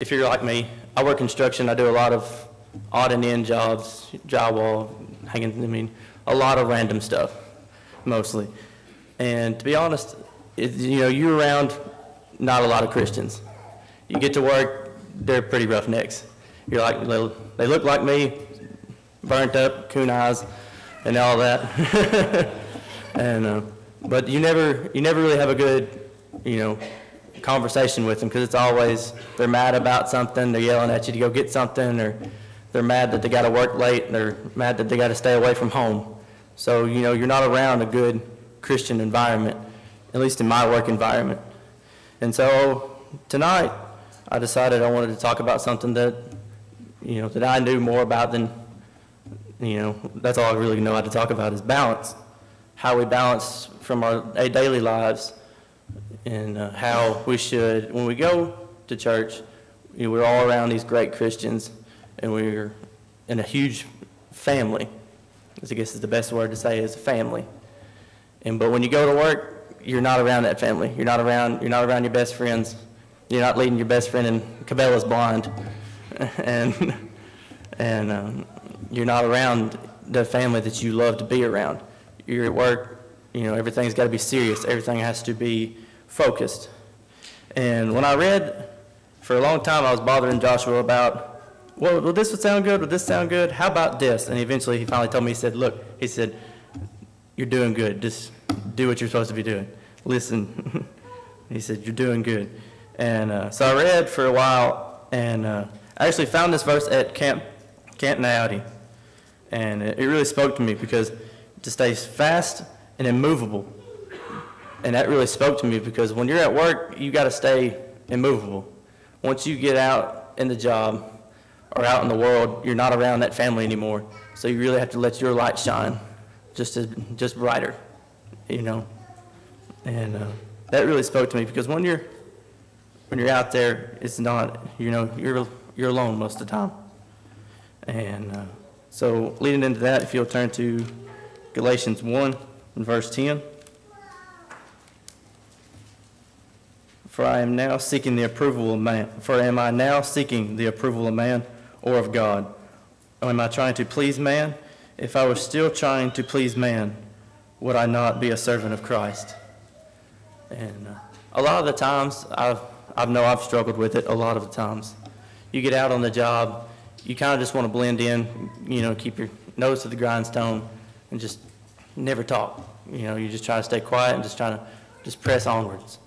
If you're like me, I work construction. I do a lot of odd and end jobs, drywall, a lot of random stuff, mostly. And to be honest, you're around not a lot of Christians. You get to work, they're pretty roughnecks. You're like, they look like me, burnt up, coon eyes, and all that. But you never really have a good, conversation with them, because it's always, they're mad about something, they're yelling at you to go get something, or they're mad that they got to work late, and they're mad that they got to stay away from home. So, you're not around a good Christian environment, at least in my work environment. And so tonight, I decided I wanted to talk about something that, that I knew more about than, that's all I really know how to talk about is balance. How we balance from our daily lives, and how we should, when we go to church, we're all around these great Christians, and we're in a huge family, as I guess is the best word to say, is a family. But when you go to work, you're not around that family. You're not around your best friends. You're not leading your best friend in Cabela's Blonde, and you're not around the family that you love to be around. You're at work, everything's got to be serious. Everything has to be focused. And when I read, for a long time I was bothering Joshua about, well, will this sound good? Will this sound good? How about this? And eventually he finally told me, he said, look, you're doing good. Just do what you're supposed to be doing. Listen. He said, you're doing good. And so I read for a while, and I actually found this verse at Canton Audi. And it really spoke to me, because to stay fast and immovable. And that really spoke to me, because when you're at work, you got to stay immovable. Once you get out in the job or out in the world, you're not around that family anymore. So you really have to let your light shine just brighter, And that really spoke to me, because when you're out there, it's not, you're alone most of the time. And so leading into that, if you'll turn to Galatians 1 and verse 10. For I am now seeking the approval of man. For am I now seeking the approval of man or of God? Or am I trying to please man? If I were still trying to please man, would I not be a servant of Christ? And a lot of the times, I've struggled with it a lot of the times. You get out on the job, you kind of just want to blend in, keep your nose to the grindstone and just never talk. You just try to stay quiet and just press onwards.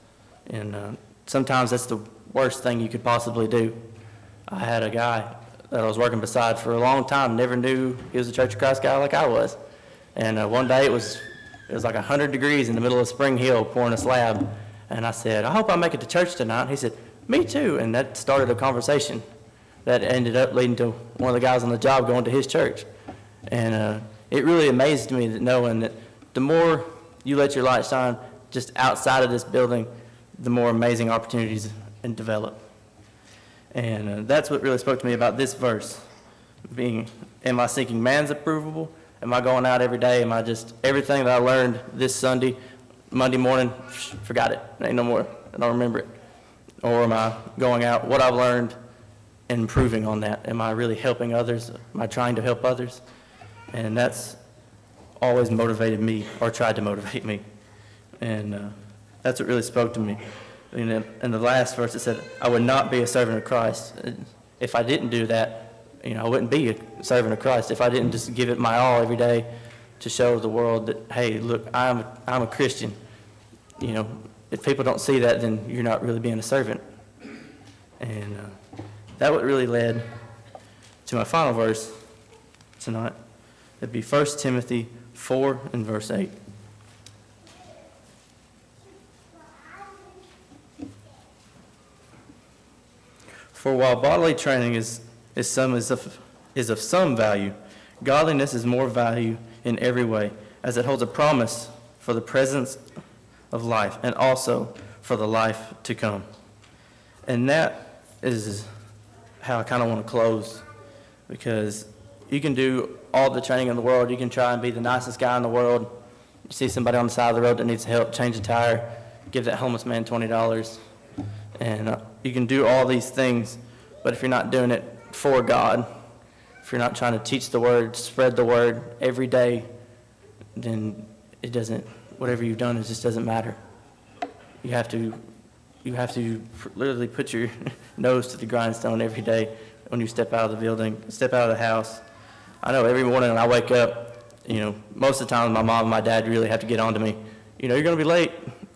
And sometimes that's the worst thing you could possibly do. I had a guy that I was working beside for a long time, never knew he was a Church of Christ guy like I was. And one day it was like 100 degrees in the middle of Spring Hill pouring a slab. And I said, I hope I make it to church tonight. He said, me too. And that started a conversation that ended up leading to one of the guys on the job going to his church. And it really amazed me knowing that the more you let your light shine just outside of this building, the more amazing opportunities and develop. And that's what really spoke to me about this verse, being, am I seeking man's approval? Am I going out every day? Am I just, everything that I learned this Monday morning, forgot it, ain't no more, I don't remember it. Or am I going out, what I've learned, and improving on that? Am I really helping others? Am I trying to help others? And that's always motivated me, or tried to motivate me. And that's what really spoke to me. In the last verse it said, I would not be a servant of Christ. If I didn't do that, I wouldn't be a servant of Christ. If I didn't just give it my all every day to show the world that, hey, look, I'm a Christian. If people don't see that, then you're not really being a servant. And that what really led to my final verse tonight. It'd be 1 Timothy 4 and verse 8. For while bodily training is of some value, godliness is more value in every way, as it holds a promise for the presence of life and also for the life to come. And that is how I kind of want to close, because you can do all the training in the world. You can try and be the nicest guy in the world. You see somebody on the side of the road that needs help, change a tire, give that homeless man $20. And you can do all these things, But if you're not doing it for God, if you're not trying to teach the word, spread the word every day, then it doesn't, whatever you've done, it just doesn't matter. You have to literally put your nose to the grindstone every day when you step out of the building, step out of the house. I know every morning when I wake up, most of the time my mom and my dad really have to get on to me. You're going to be late.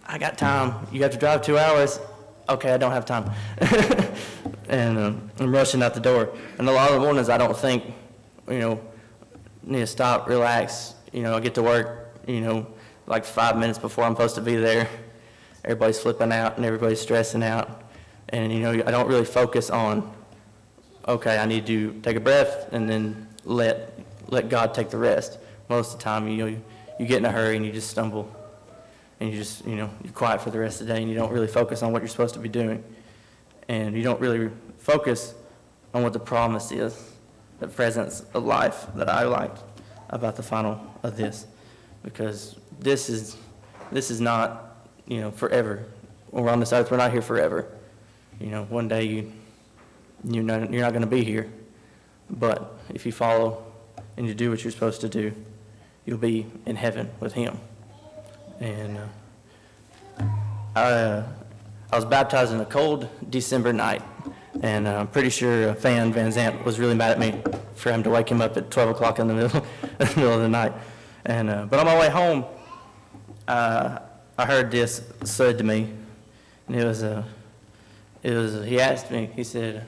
I got time. You have to drive 2 hours. Okay, I don't have time. And I'm rushing out the door. And a lot of the mornings I don't think, need to stop, relax. I get to work, like 5 minutes before I'm supposed to be there. Everybody's flipping out and everybody's stressing out. And, I don't really focus on, okay, I need to take a breath and then let God take the rest. Most of the time, you get in a hurry and you just stumble. And you just, you're quiet for the rest of the day and you don't really focus on what you're supposed to be doing. And you don't really focus on what the promise is, the presence of life that I liked about the final of this. Because this is not, forever. When we're on this earth, we're not here forever. One day you're not going to be here. But if you follow and you do what you're supposed to do, you'll be in heaven with him. And I was baptized on a cold December night, and I'm pretty sure Van Zandt was really mad at me for him to wake him up at 12 o'clock in the middle of the night. And but on my way home, I heard this said to me, and he asked me, he said,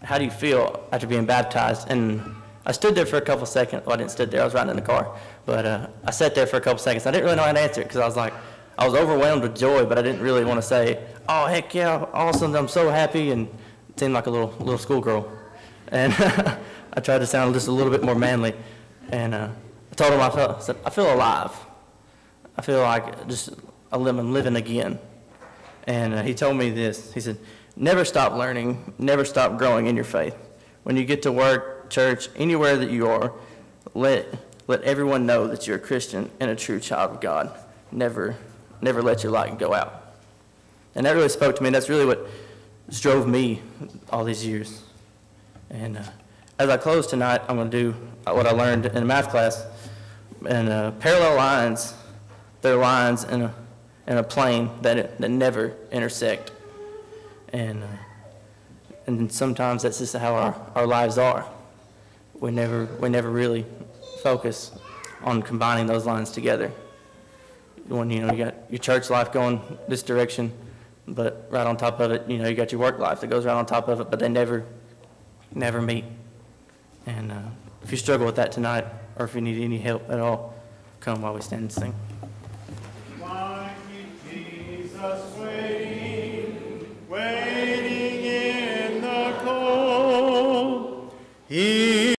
"How do you feel after being baptized?" And I stood there for a couple seconds. Well, I didn't stood there. I was riding in the car. But I sat there for a couple seconds. I didn't really know how to answer it because I was overwhelmed with joy, but I didn't really want to say, "Oh, heck yeah, awesome, I'm so happy," and it seemed like a little schoolgirl. And I tried to sound just a little bit more manly. And I told him I said, "I feel alive. I feel like I'm living again." And he told me this. He said, "Never stop learning, never stop growing in your faith. When you get to work, church, anywhere that you are, let everyone know that you're a Christian and a true child of God. Never let your light go out." And that really spoke to me, and that's really what drove me all these years. And as I close tonight, I'm going to do what I learned in a math class. And parallel lines, they're lines in a plane that never intersect. And sometimes that's just how our lives are. We never really focus on combining those lines together. When you got your church life going this direction, but right on top of it, you got your work life that goes right on top of it, but they never meet. And if you struggle with that tonight, or if you need any help at all, come while we stand and sing. Like Jesus.